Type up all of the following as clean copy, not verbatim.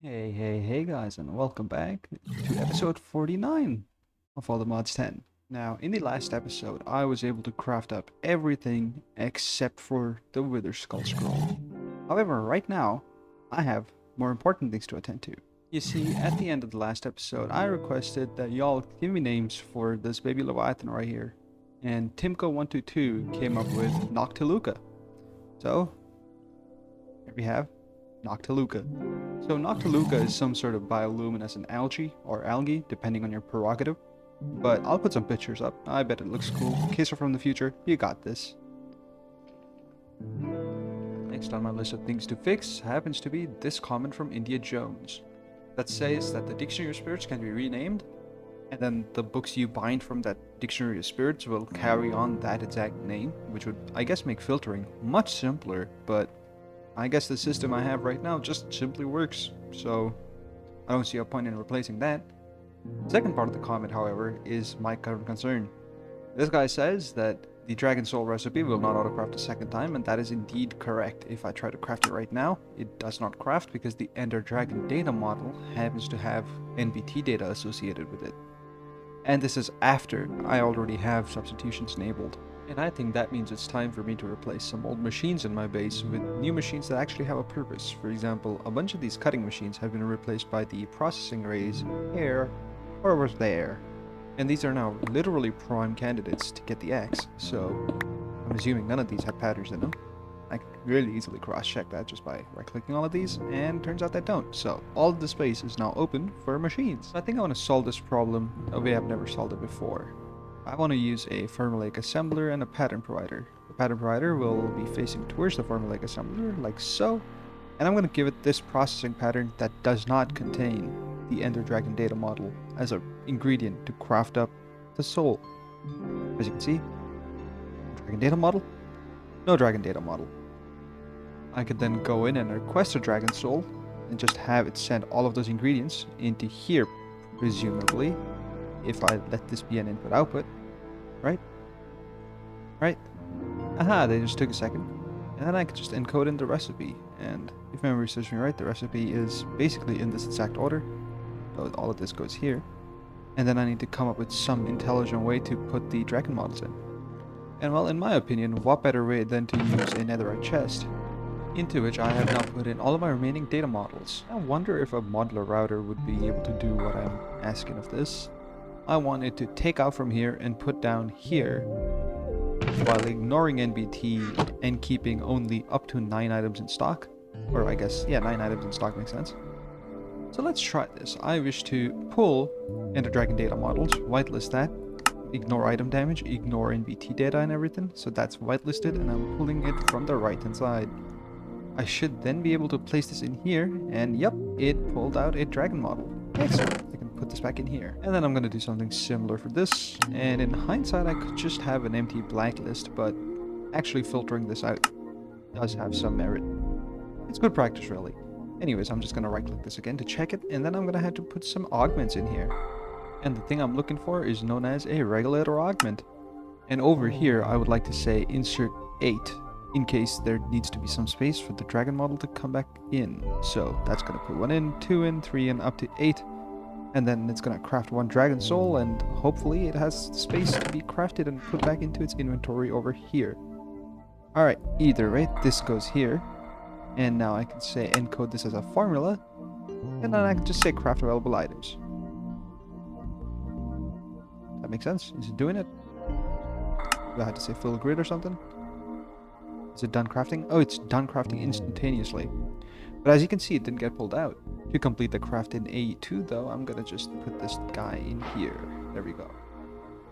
Hey guys, and welcome back to episode 49 of All the Mods 10. Now, in the last episode, I was able to craft up everything except for the Wither Skull Scroll. However, right now, I have more important things to attend to. You see, at the end of the last episode, I requested that y'all give me names for this baby Leviathan right here, and Timko122 came up with Noctiluca. So, here we have Noctiluca. So Noctiluca is some sort of bioluminescent algae or algae, depending on your prerogative. But I'll put some pictures up. I bet it looks cool. In case you're from the future, you got this. Next on my list of things to fix happens to be this comment from India Jones that says that the Dictionary of Spirits can be renamed, and then the books you bind from that Dictionary of Spirits will carry on that exact name, which would, I guess, make filtering much simpler, but I guess the system I have right now just simply works, so I don't see a point in replacing that. The second part of the comment, however, is my current concern. This guy says that the Dragon Soul recipe will not autocraft a second time, and that is indeed correct. If I try to craft it right now, it does not craft because the Ender Dragon data model happens to have NBT data associated with it. And this is after I already have substitutions enabled. And I think that means it's time for me to replace some old machines in my base with new machines that actually have a purpose. For example, a bunch of these cutting machines have been replaced by the processing arrays here or was there. And these are now literally prime candidates to get the axe, so I'm assuming none of these have patterns in them. I could really easily cross-check that just by right-clicking all of these, and turns out they don't. So all of the space is now open for machines. I think I want to solve this problem a way I've never solved it before. I want to use a formulaic assembler and a pattern provider. The pattern provider will be facing towards the formulaic assembler, like so, and I'm going to give it this processing pattern that does not contain the Ender Dragon data model as an ingredient to craft up the soul. As you can see, Dragon data model, no Dragon data model. I could then go in and request a Dragon soul and just have it send all of those ingredients into here, presumably, if I let this be an input-output. Right? Aha, they just took a second. And then I could just encode in the recipe. And if memory serves me right, the recipe is basically in this exact order. So all of this goes here. And then I need to come up with some intelligent way to put the dragon models in. And well, in my opinion, what better way than to use a netherite chest, into which I have now put in all of my remaining data models. I wonder if a modular router would be able to do what I'm asking of this. I want it to take out from here and put down here, while ignoring NBT and keeping only up to 9 items in stock. Or I guess, yeah, 9 items in stock makes sense. So let's try this. I wish to pull Ender Dragon data models, whitelist that, ignore item damage, ignore NBT data and everything. So that's whitelisted, and I'm pulling it from the right hand side. I should then be able to place this in here, and yep, it pulled out a dragon model. Excellent. I can put this back in here. And then I'm going to do something similar for this. And in hindsight, I could just have an empty blank list, but actually filtering this out does have some merit. It's good practice, really. Anyways, I'm just going to right-click this again to check it, and then I'm going to have to put some augments in here. And the thing I'm looking for is known as a regulator augment. And over here, I would like to say insert 8, in case there needs to be some space for the dragon model to come back in. So that's going to put 1 in, 2 in, 3 in, up to 8. And then it's going to craft 1 dragon soul, and hopefully it has space to be crafted and put back into its inventory over here. Alright, either way, this goes here. And now I can say encode this as a formula. And then I can just say craft available items. That makes sense? Is it doing it? Do I have to say full grid or something? Is it done crafting? Oh, it's done crafting instantaneously. But as you can see, it didn't get pulled out. To complete the craft in AE2 though, I'm gonna just put this guy in here. There we go.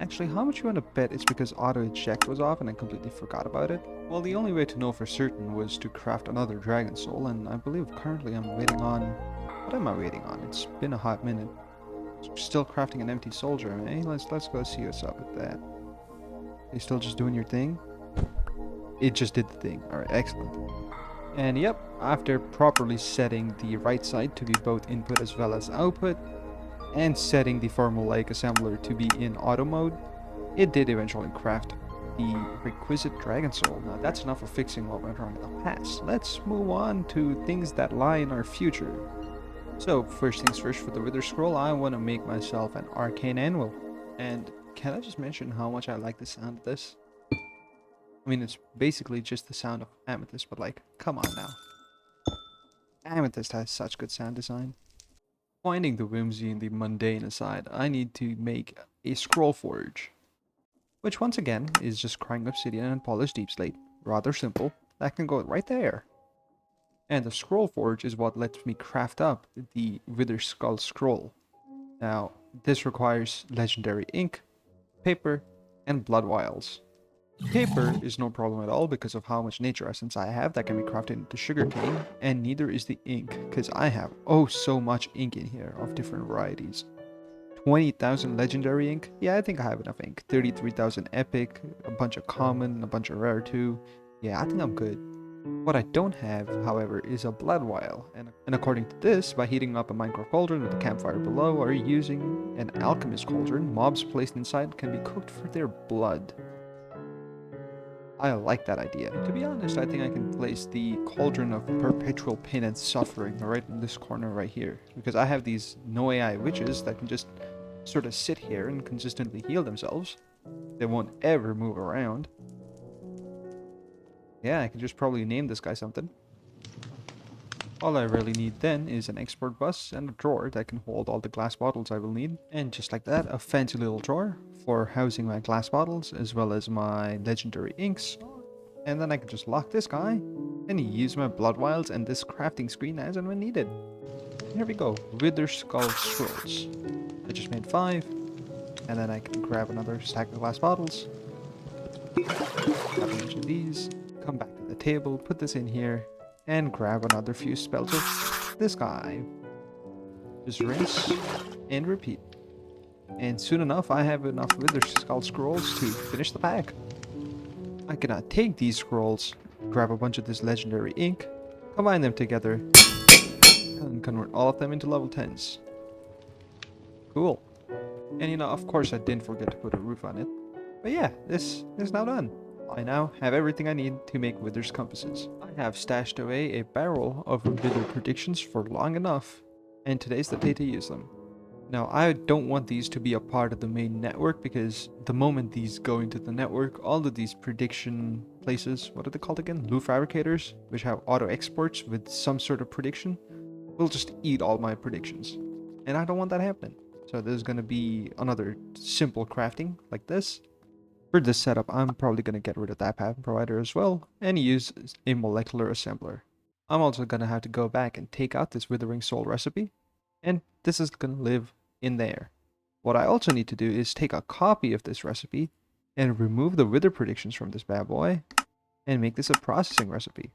Actually, how much you want to bet it's because auto eject was off and I completely forgot about it? Well, the only way to know for certain was to craft another dragon soul, and I believe currently I'm waiting on... What am I waiting on? It's been a hot minute. Still crafting an empty soldier, eh? Let's go see what's up with that. You still just doing your thing? It just did the thing. Alright, excellent. And yep, after properly setting the right side to be both input as well as output, and setting the formulaic assembler to be in auto mode, it did eventually craft the requisite dragon soul. Now that's enough of fixing what went wrong in the past. Let's move on to things that lie in our future. So first things first, for the Wither Scroll, I want to make myself an arcane anvil. And can I just mention how much I like the sound of this? I mean, it's basically just the sound of amethyst, but like, come on now. Amethyst has such good sound design. Finding the whimsy and the mundane aside, I need to make a scroll forge, which once again is just crying obsidian and polished deep slate. Rather simple. That can go right there. And the scroll forge is what lets me craft up the Wither Skull scroll. Now, this requires legendary ink, paper, and blood vials. Paper is no problem at all because of how much nature essence I have that can be crafted into sugarcane, and neither is the ink, because I have oh so much ink in here of different varieties. 20,000 legendary ink? Yeah, I think I have enough ink. 33,000 epic, a bunch of common, a bunch of rare too. Yeah, I think I'm good. What I don't have, however, is a blood vial, and according to this, by heating up a Minecraft cauldron with a campfire below or using an alchemist cauldron, mobs placed inside can be cooked for their blood. I like that idea. To be honest, I think I can place the cauldron of perpetual pain and suffering right in this corner right here, because I have these no AI witches that can just sort of sit here and consistently heal themselves. They won't ever move around. Yeah, I can just probably name this guy something. All I really need then is an export bus and a drawer that can hold all the glass bottles I will need. And just like that, a fancy little drawer for housing my glass bottles as well as my legendary inks. And then I can just lock this guy and use my blood vials and this crafting screen as and when needed. Here we go, Wither Skull Scrolls. I just made 5. And then I can grab another stack of glass bottles. Grab a bunch of these. Come back to the table, put this in here, and grab another few spells of this guy. Just rinse and repeat. And soon enough, I have enough Wither Skull Scrolls to finish the pack. I cannot take these scrolls, grab a bunch of this legendary ink, combine them together, and convert all of them into level 10s. Cool. And you know, of course I didn't forget to put a roof on it. But yeah, this is now done. I now have everything I need to make Wither's compasses. I have stashed away a barrel of Wither predictions for long enough, and today's the day to use them. Now, I don't want these to be a part of the main network because the moment these go into the network, all of these prediction places, what are they called again? Loot fabricators, which have auto exports with some sort of prediction, will just eat all my predictions. And I don't want that happening. So there's going to be another simple crafting like this. For this setup, I'm probably going to get rid of that pattern provider as well and use a molecular assembler. I'm also going to have to go back and take out this withering soul recipe, and this is going to live in there. What I also need to do is take a copy of this recipe and remove the wither predictions from this bad boy and make this a processing recipe.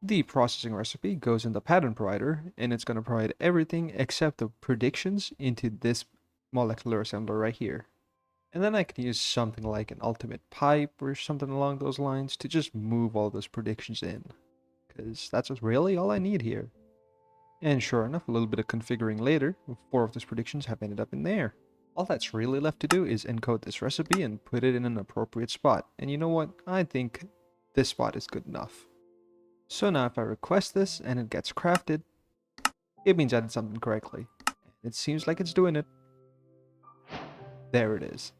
The processing recipe goes in the pattern provider, and it's going to provide everything except the predictions into this molecular assembler right here. And then I can use something like an ultimate pipe or something along those lines to just move all those predictions in. Because that's just really all I need here. And sure enough, a little bit of configuring later, 4 of those predictions have ended up in there. All that's really left to do is encode this recipe and put it in an appropriate spot. And you know what? I think this spot is good enough. So now if I request this and it gets crafted, it means I did something correctly. It seems like it's doing it. There it is.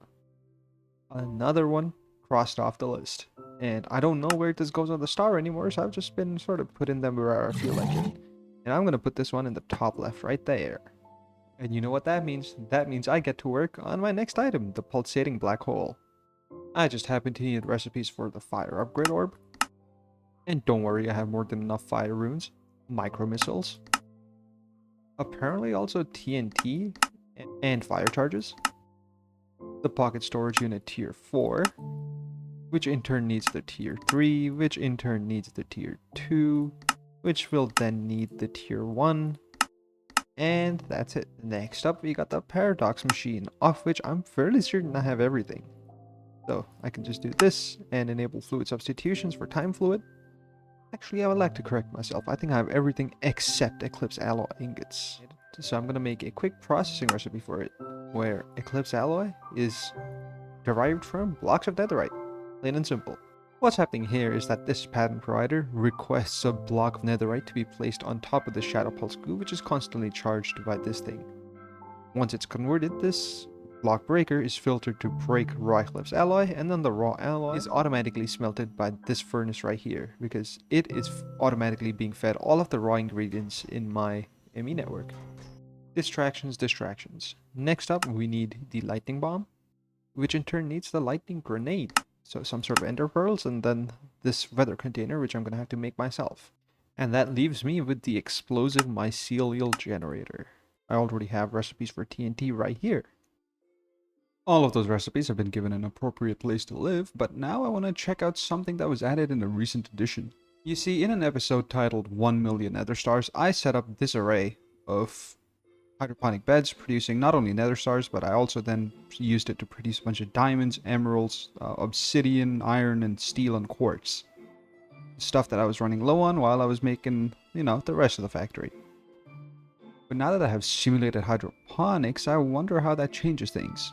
Another one crossed off the list. And I don't know where this goes on the star anymore, so I've just been sort of putting them where I feel like it. And I'm going to put this one in the top left right there. And you know what that means? That means I get to work on my next item, the pulsating black hole. I just happen to need recipes for the fire upgrade orb. And don't worry, I have more than enough fire runes, micro missiles, apparently also TNT and fire charges, the pocket storage unit tier 4, which in turn needs the tier 3, which in turn needs the tier 2, which will then need the tier 1, and that's it. Next up we got the paradox machine, of which I'm fairly certain I have everything. So I can just do this and enable fluid substitutions for time fluid. Actually, I would like to correct myself. I think I have everything except Eclipse Alloy ingots. So I'm going to make a quick processing recipe for it, where Eclipse Alloy is derived from blocks of netherite. Plain and simple. What's happening here is that this pattern provider requests a block of netherite to be placed on top of the shadow pulse glue, which is constantly charged by this thing. Once it's converted, this block breaker is filtered to break Rycliffe's alloy, and then the raw alloy is automatically smelted by this furnace right here, because it is automatically being fed all of the raw ingredients in my ME network. Distractions. Next up, we need the lightning bomb, which in turn needs the lightning grenade. So some sort of ender pearls, and then this weather container, which I'm gonna have to make myself. And that leaves me with the explosive mycelial generator. I already have recipes for TNT right here. All of those recipes have been given an appropriate place to live, but now I want to check out something that was added in a recent edition. You see, in an episode titled 1 Million Nether Stars, I set up this array of hydroponic beds producing not only nether stars, but I also then used it to produce a bunch of diamonds, emeralds, obsidian, iron, and steel and quartz. Stuff that I was running low on while I was making, the rest of the factory. But now that I have simulated hydroponics, I wonder how that changes things.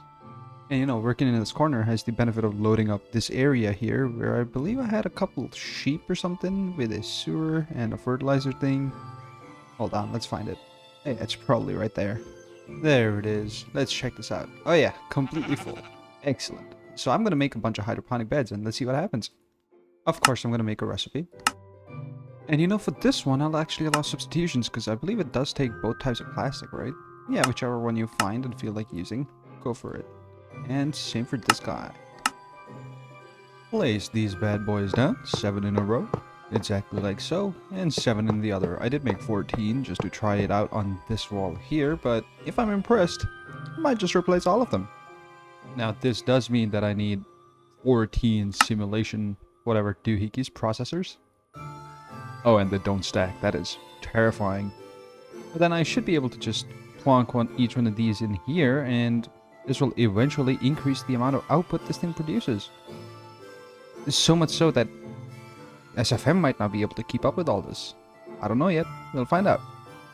And working in this corner has the benefit of loading up this area here, where I believe I had a couple sheep or something with a sewer and a fertilizer thing. Hold on, let's find it. Hey, it's probably right there. There it is. Let's check this out. Oh yeah, completely full. Excellent. So I'm going to make a bunch of hydroponic beds and let's see what happens. Of course, I'm going to make a recipe. And for this one, I'll actually allow substitutions because I believe it does take both types of plastic, right? Yeah, whichever one you find and feel like using, go for it. And same for this guy. Place these bad boys down, 7 in a row. Exactly like so, and 7 in the other. I did make 14 just to try it out on this wall here, but if I'm impressed, I might just replace all of them. Now this does mean that I need 14 simulation, whatever, doohickeys processors. Oh, and they don't stack. That is terrifying. But then I should be able to just plonk each one of these in here, and this will eventually increase the amount of output this thing produces. So much so that SFM might not be able to keep up with all this. I don't know yet. We'll find out.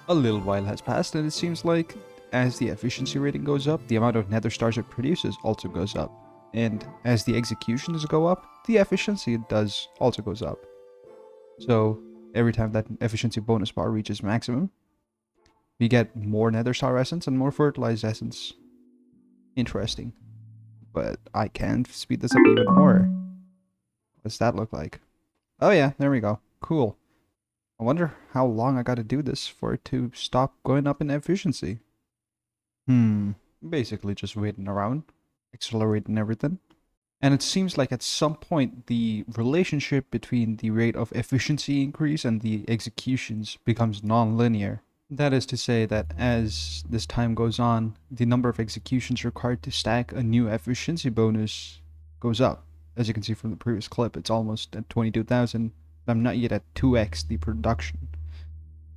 A little while has passed, and it seems like as the efficiency rating goes up, the amount of nether stars it produces also goes up. And as the executions go up, the efficiency does also goes up. So every time that efficiency bonus bar reaches maximum, we get more nether star essence and more fertilized essence. Interesting. But I can speed this up even more. What does that look like? Oh yeah, there we go. Cool. I wonder how long I gotta do this for it to stop going up in efficiency. Basically just waiting around, accelerating everything. And it seems like at some point the relationship between the rate of efficiency increase and the executions becomes non-linear. That is to say that as this time goes on, the number of executions required to stack a new efficiency bonus goes up. As you can see from the previous clip, it's almost at 22,000. I'm not yet at 2x the production.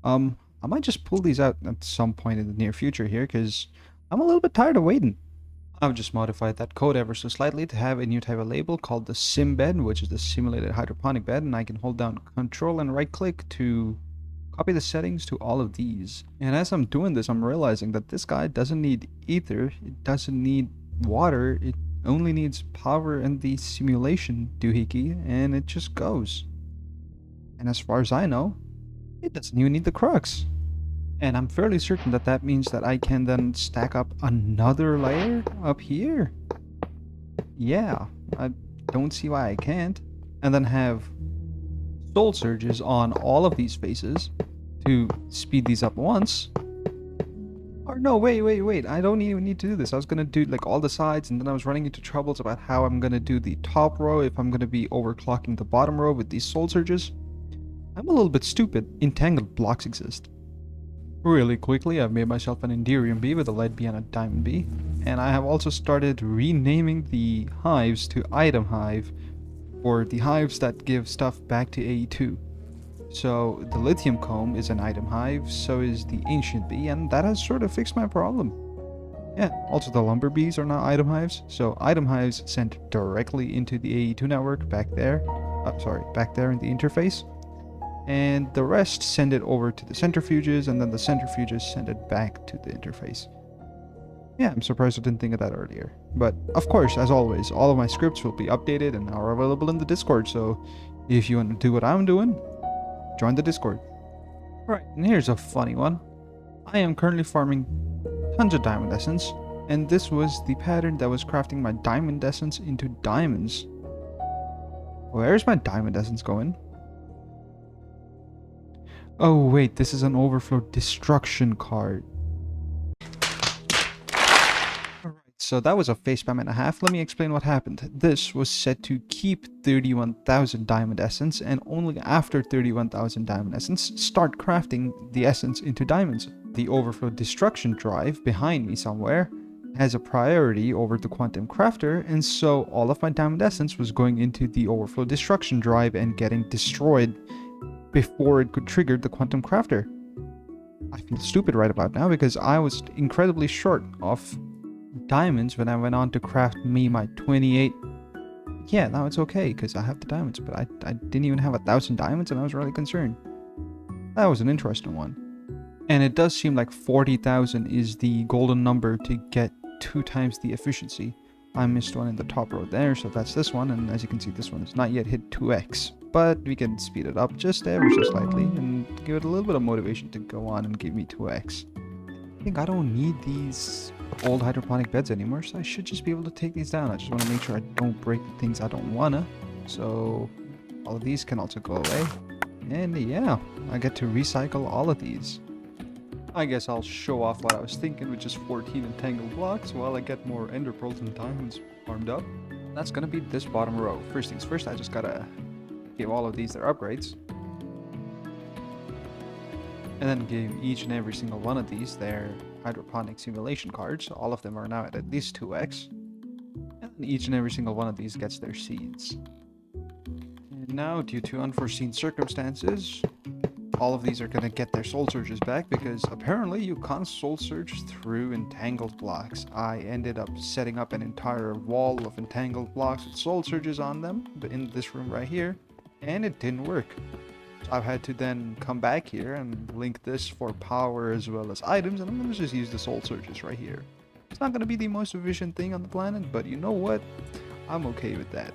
I might just pull these out at some point in the near future here, because I'm a little bit tired of waiting. I've just modified that code ever so slightly to have a new type of label called the sim bed, which is the simulated hydroponic bed, and I can hold down Control and right click to copy the settings to all of these. And as I'm doing this, I'm realizing that this guy doesn't need ether, it doesn't need water, it only needs power and the simulation doohickey, and it just goes. And as far as I know, it doesn't even need the crux. And I'm fairly certain that that means that I can then stack up another layer up here. Yeah, I don't see why I can't. And then have soul surges on all of these faces to speed these up once. Or no, wait, I don't even need to do this. I was gonna do like all the sides, and then I was running into troubles about how I'm gonna do the top row if I'm gonna be overclocking the bottom row with these soul surges. I'm a little bit stupid. Entangled blocks exist. Really quickly, I've made myself an Enderium bee with a lead bee and a diamond bee, and I have also started renaming the hives to item hive for the hives that give stuff back to AE2. So the lithium comb is an item hive, so is the ancient bee, and that has sort of fixed my problem. Yeah, also the lumber bees are now item hives, so item hives sent directly into the AE2 network back there. Back there in the interface. And the rest send it over to the centrifuges, and then the centrifuges send it back to the interface. Yeah, I'm surprised I didn't think of that earlier. But of course, as always, all of my scripts will be updated and are available in the Discord, so if you want to do what I'm doing, join the Discord. Alright, and here's a funny one. I am currently farming tons of diamond essence, and this was the pattern that was crafting my diamond essence into diamonds. Where's my diamond essence going? Oh wait, this is an overflow destruction card. Alright, so that was a facepalm and a half. Let me explain what happened. This was set to keep 31,000 diamond essence, and only after 31,000 diamond essence, start crafting the essence into diamonds. The overflow destruction drive behind me somewhere has a priority over the quantum crafter, and so all of my diamond essence was going into the overflow destruction drive and getting destroyed before it could trigger the quantum crafter. I feel stupid right about now because I was incredibly short of diamonds when I went on to craft me my 28. Yeah, now it's okay because I have the diamonds, but I didn't even have 1,000 diamonds and I was really concerned. That was an interesting one. And it does seem like 40,000 is the golden number to get 2 times the efficiency. I missed one in the top row there, so that's this one, and as you can see, this one has not yet hit 2x. But we can speed it up just ever so slightly and give it a little bit of motivation to go on and give me 2x. I think I don't need these old hydroponic beds anymore, so I should just be able to take these down. I just want to make sure I don't break the things I don't wanna. So all of these can also go away. And yeah, I get to recycle all of these. I guess I'll show off what I was thinking with just 14 entangled blocks while I get more ender pearls and diamonds farmed up. That's gonna be this bottom row. First things first, I just gotta give all of these their upgrades. And then give each and every single one of these their hydroponic simulation cards. All of them are now at least 2x. And each and every single one of these gets their seeds. And now, due to unforeseen circumstances, all of these are going to get their soul surges back because apparently you can't soul surge through entangled blocks. I ended up setting up an entire wall of entangled blocks with soul surges on them in this room right here, and it didn't work. So I've had to then come back here and link this for power as well as items, and I'm going to just use the soul surges right here. It's not going to be the most efficient thing on the planet, but you know what? I'm okay with that.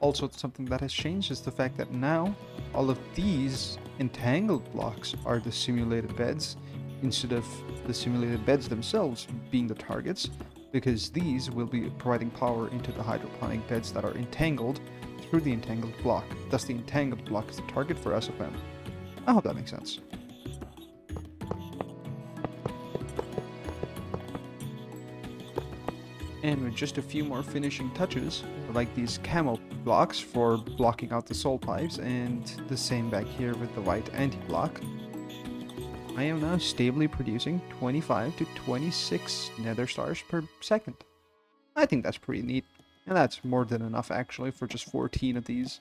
Also, something that has changed is the fact that now all of these entangled blocks are the simulated beds instead of the simulated beds themselves being the targets, because these will be providing power into the hydroponic beds that are entangled through the entangled block. Thus the entangled block is the target for SFM. I hope that makes sense. And with just a few more finishing touches, like these camo blocks for blocking out the soul pipes, and the same back here with the white anti-block, I am now stably producing 25 to 26 nether stars per second. I think that's pretty neat, and that's more than enough actually for just 14 of these.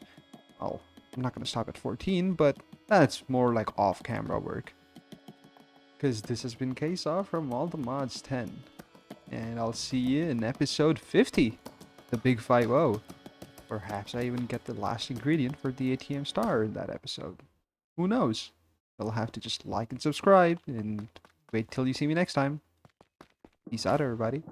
Oh, I'm not going to stop at 14, but that's more like off-camera work. Because this has been KSAW from All the Mods 10. And I'll see you in episode 50, the big 5-0. Perhaps I even get the last ingredient for the ATM star in that episode. Who knows? You'll have to just like and subscribe, and wait till you see me next time. Peace out, everybody.